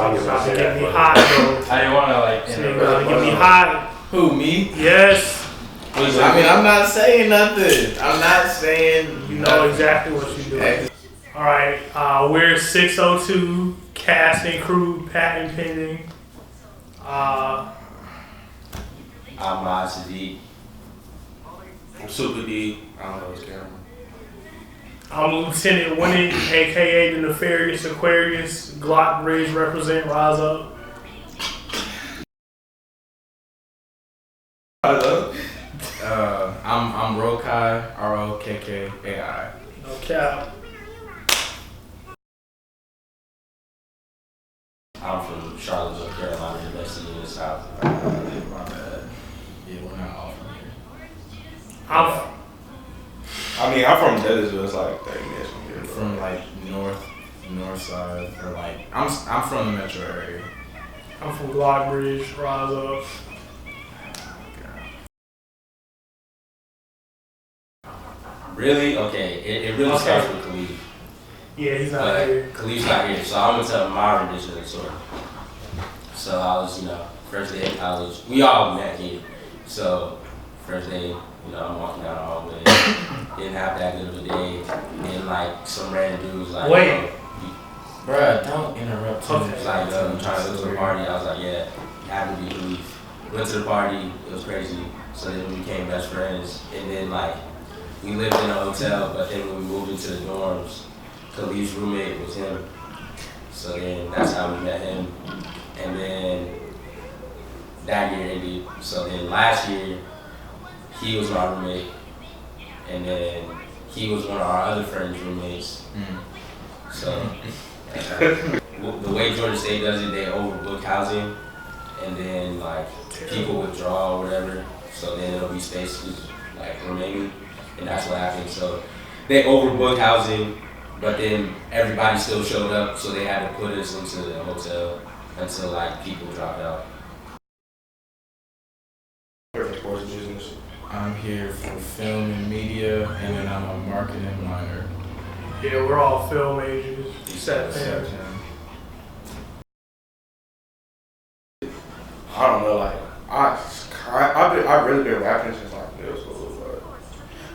So you about to get me hot, bro. I didn't want to like. So you about to get me hot. Who, me? Yes. I mean, I'm not saying nothing. I'm not saying. You know exactly what you're doing. All right, we're 602 CastnCrew patent pending. I'm Sadiq. I'm Super D. I don't know his camera. I'm Lieutenant Winnie, aka the Nefarious Aquarius. Glock Bridge represent. Rise up. I'm Rokai, ROKKAI. No cap. I'm from Charlotte, North Carolina, the best city in the South. My bad. Yeah, we're not all from here. I'm from Deadersville. It's like 30 minutes from here. From like north side, or like I'm from the metro area. I'm from Glock Bridge. Rise up. Really? Okay, it really starts with Khalid. Yeah, he's not here. Khalid's not here, so I'm gonna tell my rendition of the story. So I was, first day of college. We all met here. So first day, I'm walking down the hallway. Didn't have that good of a day. And then like some random dude was like, wait. Bruh, don't interrupt me. He was like, I'm trying to go to the party. I was like, yeah, happened to be Khalid. Went to the party. It was crazy. So then we became best friends. And then like we lived in a hotel, but then when we moved into the dorms, Khalid's roommate was him. So then that's how we met him. And then that year ended. So then last year, he was my roommate. And then he was one of our other friends' roommates. So the way Georgia State does it, they overbook housing. And then like people withdraw or whatever. So then it'll be spaces like remaining. And that's what happened. So they overbooked housing, but then everybody still showed up, so they had to put us into the hotel until like people dropped out. Sports business. I'm here for film and media, and then I'm a marketing minor. Yeah, we're all film majors. Except him. I don't know, like I've really been rapping since like middle school,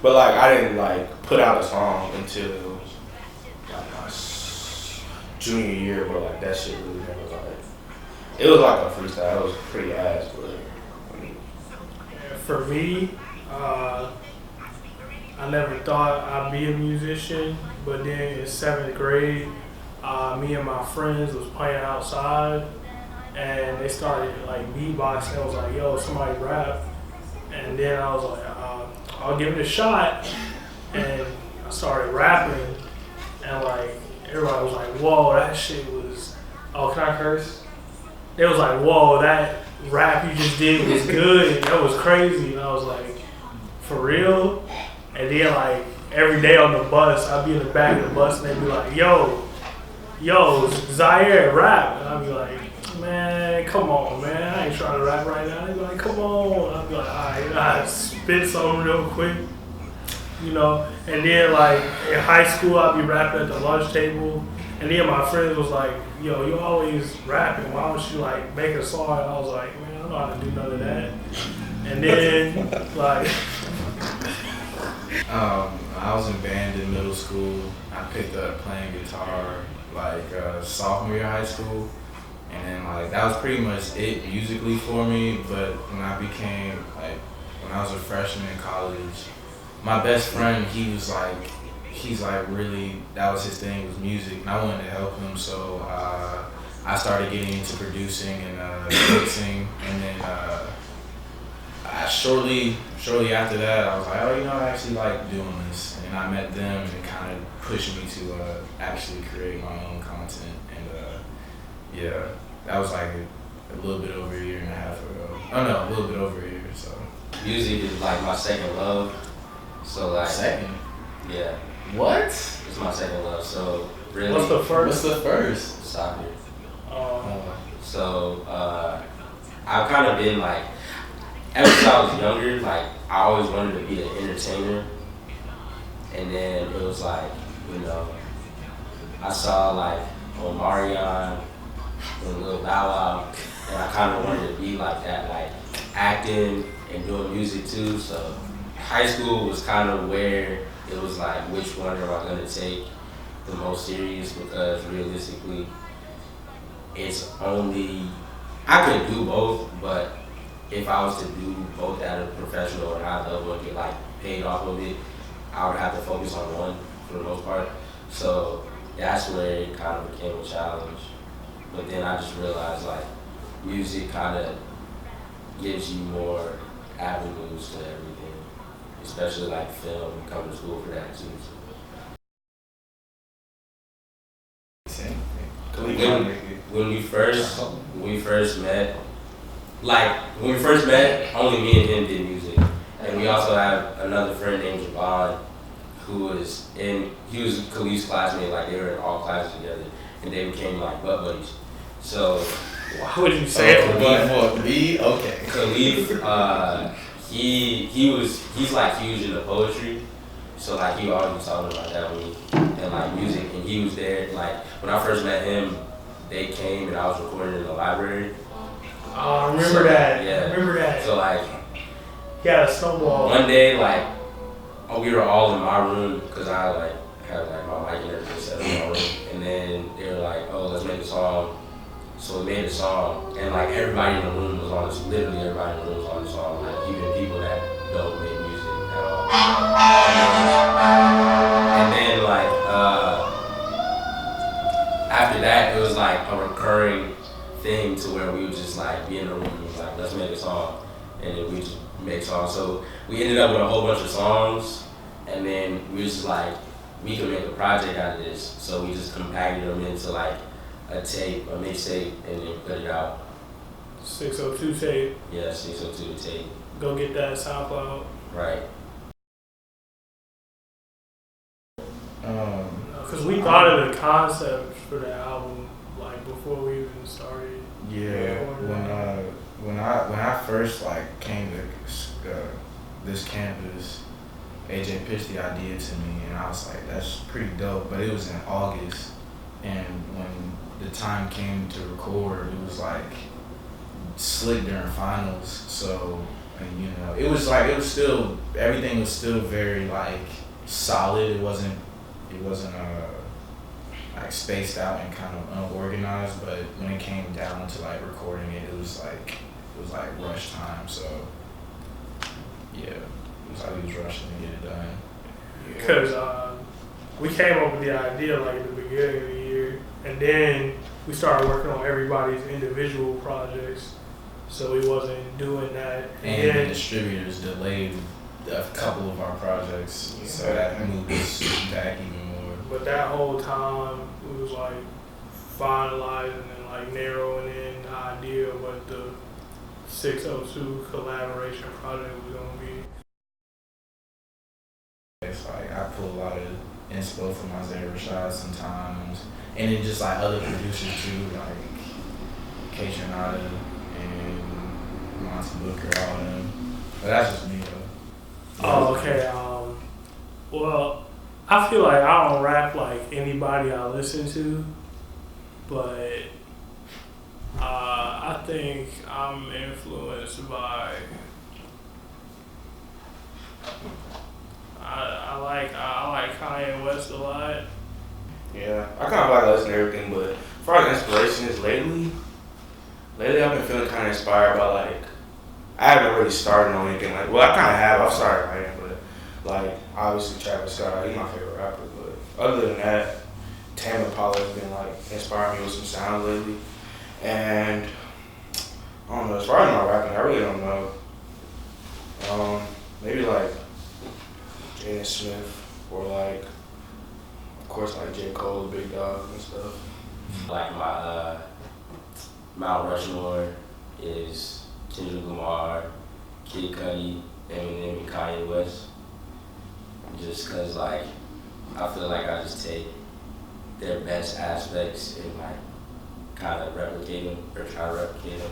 but like I didn't like put out a song until like my junior year, but like that shit really never it was like a freestyle. It was pretty ass, but I mean. For me, I never thought I'd be a musician, but then in 7th grade, me and my friends was playing outside, and they started like beatboxing. I was like, yo, somebody rap. And then I was like, I'll give it a shot. And I started rapping, and like everybody was like, whoa, that shit was, oh, can I curse? They was like, whoa, that rap you just did was good. That was crazy. And I was like, for real? And then like every day on the bus, I'd be in the back of the bus and they'd be like, yo, Zaire, rap. And I'd be like, man, come on, man. I ain't trying to rap right now. They'd be like, come on. I'd be like, all right, I'd spit something real quick. And then like in high school, I'd be rapping at the lunch table. And then my friends was like, yo, you always rapping. Why don't you like make a song? And I was like, man, I don't know how to do none of that. And then like, I was in band in middle school. I picked up playing guitar like sophomore year of high school. And then like that was pretty much it musically for me. But when I was a freshman in college, my best friend, he's like really, that was his thing, was music, and I wanted to help him, so I started getting into producing and mixing, and then shortly after that, I was like, oh, I actually like doing this, and I met them, and it kind of pushed me to actually create my own content, and yeah, that was like a little bit over a year and a half ago. Oh no, a little bit over a year, so. Music is like my second love, so like. Second? Yeah. What? It's my second love, so really. what's the first? Soccer. Oh. So I've kind of been like, ever since I was younger, like I always wanted to be an entertainer. And then it was like, I saw like Omarion and Lil Bow Wow, and I kind of wanted to be like that, like acting and doing music too. So high school was kind of where it was like, which one am I gonna take the most serious? Because realistically, it's only I could do both, but if I was to do both at a professional or high level and get like paid off of it, I would have to focus on one for the most part. So that's where it kind of became a challenge. But then I just realized like music kind of gives you more avenues to everything, especially like film, coming to school for that too. Same thing. When we first met, only me and him did music. And we also have another friend named Javon, he was Khalif's classmate, like they were in all classes together, and they became like butt buddies. So Why would you say it? But B, okay. Khalif, he's like huge into poetry, so like he always was talking about that with me and like music, and he was there. Like when I first met him, they came and I was recording in the library. I remember that. Yeah. I remember that. So like He had a snowball. one day, like we were all in my room because I like had like my mic and everything set up in my room, and then they were like, "Oh, let's make a song." So we made a song, and like everybody in the room was on this. Literally everybody in the room was on the song, like even people that don't make music at all. And then like after that, it was like a recurring thing to where we would just like be in the room and was like, let's make a song, and then we just make songs. So we ended up with a whole bunch of songs, and then we was just like, we could make a project out of this. So we just compacted them into like a tape, a mixtape, and then put it out. 602 tape. Yeah, 602 tape. Go get that SoundCloud. Right. Because we thought of the concept for the album like before we even started. Yeah, when I first like came to this campus, AJ pitched the idea to me, and I was like, "That's pretty dope." But it was in August, and when the time came to record, it was like slick during finals. So, and you know, it was still everything was still very like solid. It wasn't like spaced out and kind of unorganized, but when it came down to like recording it, it was like rush time. So yeah, it was like we was rushing to get it done. Because we came up with the idea like at the beginning of the year, and then we started working on everybody's individual projects, so we wasn't doing that. And the distributors delayed a couple of our projects, so that moved us back even more. But that whole time, it was like finalizing and like narrowing in the idea of what the 602 collaboration project was gonna be. It's like I pull a lot of inspo from Isaiah Rashad sometimes, and then just like other producers too, like K. Tronada and Monty Booker, all them. But that's just me though. Oh, okay. Well, I feel like I don't rap like anybody I listen to, but I think I'm influenced by. I like Kanye West a lot. Yeah, I kind of like listening to everything, but as far as inspiration is lately I've been feeling kind of inspired by like, I haven't really started on anything like, well I kind of have, I've started writing, but like obviously Travis Scott, he's my favorite rapper, but other than that, Tame Impala has been like inspiring me with some sound lately, and I don't know, as far as my rapping, I really don't know. Maybe like Jaden Smith, or like, of course, like J. Cole, Big Dog, and stuff. Like my Mount Rushmore is Kendrick Lamar, Kid Cudi, Eminem, and Kanye West. Just cause like I feel like I just take their best aspects and like kind of replicate them or try to replicate them.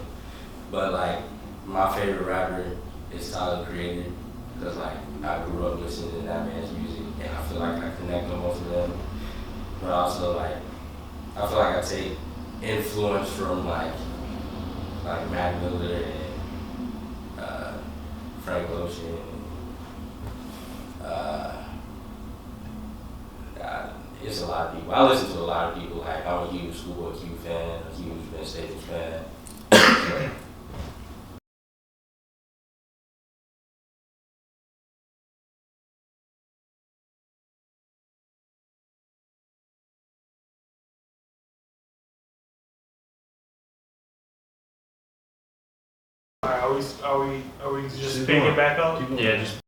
But like my favorite rapper is Tyler Creator, because like I grew up listening to that man's music and I feel like I connect with most of them. But also like I feel like I take influence from like Mac Miller and Frank Ocean. It's a lot of people. I listen to a lot of people. Like I'm a huge Schoolboy Q fan, a huge Vince Staples fan. Alright, are we just picking back up? Yeah, just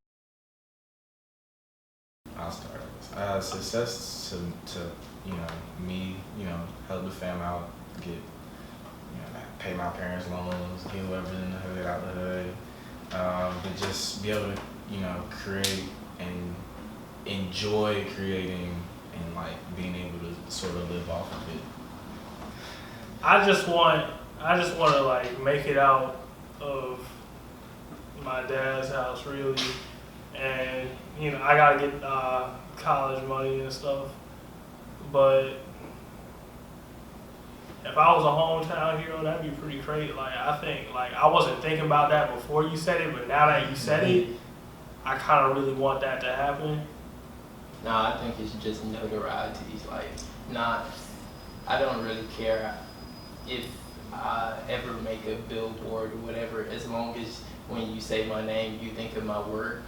I'll start. Success to me, help the fam out, get pay my parents' loans, get whoever's in the hood out the hood, but just be able to create and enjoy creating and like being able to sort of live off of it. I just want to like make it out of my dad's house really, and I gotta get college money and stuff. But if I was a hometown hero, that'd be pretty great. Like I think, like I wasn't thinking about that before you said it, but now that you said it, I kind of really want that to happen. no, I think it's just notoriety. Like, I don't really care if I ever make a billboard or whatever, as long as when you say my name, you think of my work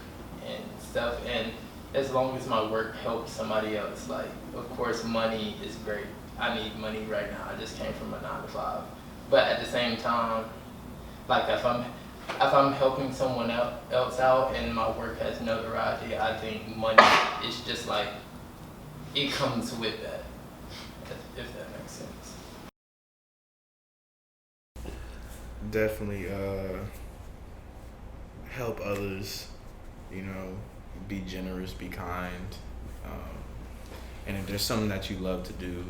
and stuff, and as long as my work helps somebody else. Like, of course, money is great. I need money right now. I just came from a 9-to-5, but at the same time, like if I'm helping someone else out and my work has notoriety, I think money is just like, it comes with that, if that makes sense. Definitely help others, be generous, be kind, and if there's something that you love to do,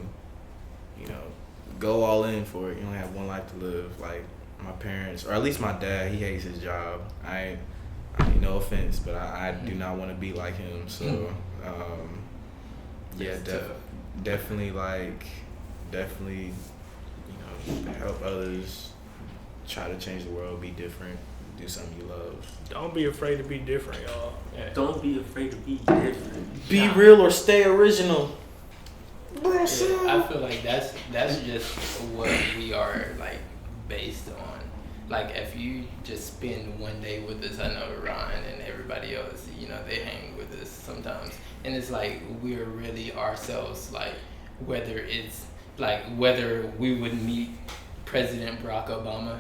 go all in for it. You only have one life to live. Like my parents, or at least my dad, he hates his job. I mean, no offense, but I do not want to be like him. So yeah, definitely help others, try to change the world, be different, do something you love. Don't be afraid to be different, y'all. Yeah. Don't be afraid to be different. Be real or stay original. Yeah, I feel like that's just what we are like based on. Like if you just spend one day with us, I know Ryan and everybody else, they hang with us sometimes, and it's like we're really ourselves. Like whether we would meet President Barack Obama.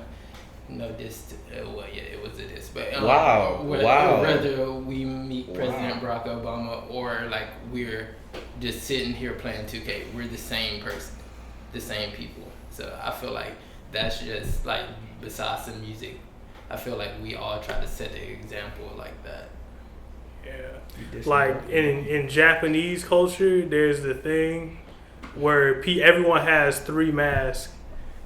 No, this. Well, yeah, it was a this, but Wow. whether we meet President Barack Obama or like we're just sitting here playing 2K, we're the same person, the same people. So I feel like that's just like, besides the music, I feel like we all try to set an example like that. Yeah. Like in Japanese culture, there's the thing where everyone has 3 masks.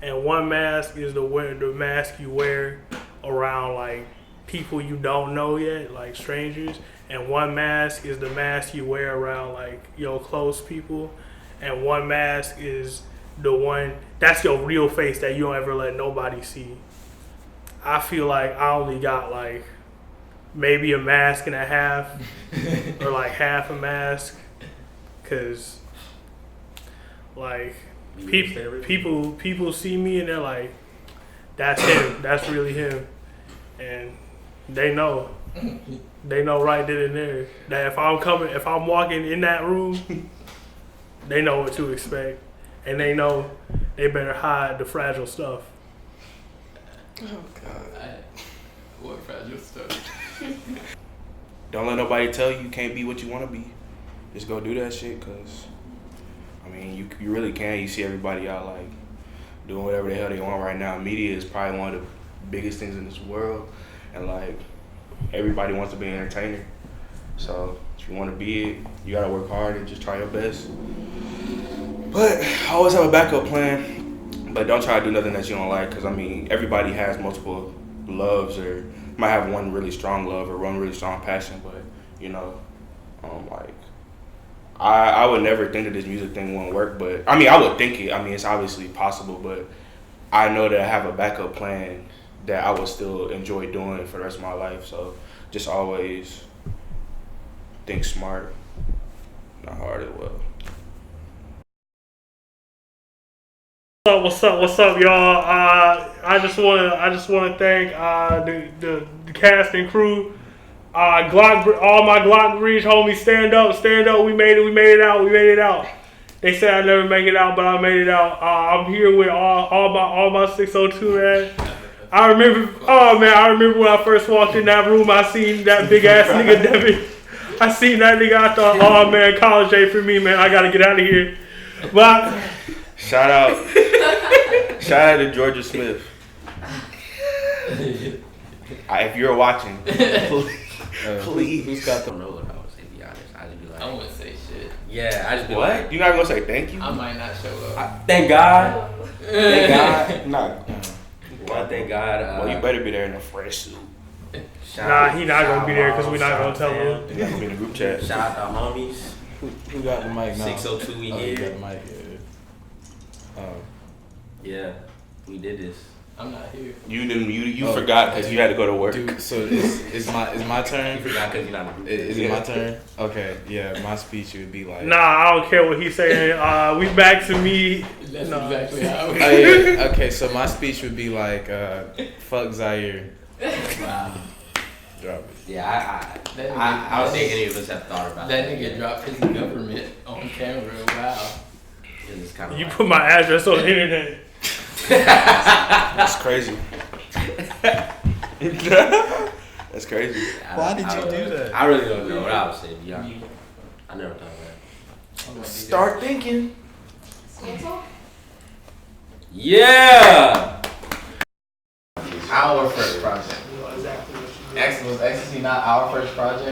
And one mask is the mask you wear around like people you don't know yet, like strangers. And one mask is the mask you wear around like your close people. And one mask is the one that's your real face that you don't ever let nobody see. I feel like I only got like maybe a mask and a half or like half a mask, cause like people see me and they're like, that's him, that's really him, and they know right then and there that if I'm walking in that room, they know what to expect, and they know they better hide the fragile stuff. Oh God, what fragile stuff? Don't let nobody tell you can't be what you want to be. Just go do that shit, cause I mean, you really can. You see everybody out like doing whatever the hell they want right now. Media is probably one of the biggest things in this world, and like everybody wants to be an entertainer. So if you want to be it, you gotta work hard and just try your best. But always have a backup plan. But don't try to do nothing that you don't like, because I mean, everybody has multiple loves, or might have one really strong love or one really strong passion. But like I would never think that this music thing won't work, but I mean, I would think it. I mean, it's obviously possible, but I know that I have a backup plan that I would still enjoy doing for the rest of my life. So just always think smart, not hard as well. What's up, y'all? I just want to thank the cast and crew. Glock, all my Glock Bridge homies, stand up. We made it out. They said I never make it out, but I made it out. I'm here with all my 602, man. I remember when I first walked in that room, I seen that big ass nigga Devin. I seen that nigga. I thought, oh man, college ain't for me, man. I gotta get out of here. But Shout out to Georgia Smith. If you're watching, please. Who's got the know what I would say? Be honest, I just be like, I wouldn't say shit. yeah, I just be What? like, You're not gonna say thank you? I might not show up. thank God, thank God. Nah. Well, thank God. Well, you better be there in a fresh suit. nah, he not gonna be there because we not gonna tell him. You're not gonna be in the group chat. Shout out to homies. Who got the mic now? 602 we Oh, you here. got the mic, yeah. Yeah, we did this. I'm not here. You forgot because you had to go to work. Dude, so is my turn? You forgot because you're not in the group. Is it my turn? Okay, yeah, my speech would be like. Nah, I don't care what he's saying. We back to me. That's No. exactly how it Oh yeah. Okay, so my speech would be like, fuck Zaire. Wow. Drop it. Yeah, That I don't think any of us have thought about That nigga dropped his government on camera. Wow. It's kind of You put my address on the internet. That's crazy. That's crazy. Why did you do that? I really don't know what I would say. To be honest, I never thought of that. Start thinking. Yeah. Our first project. Was Ecstasy not our first project?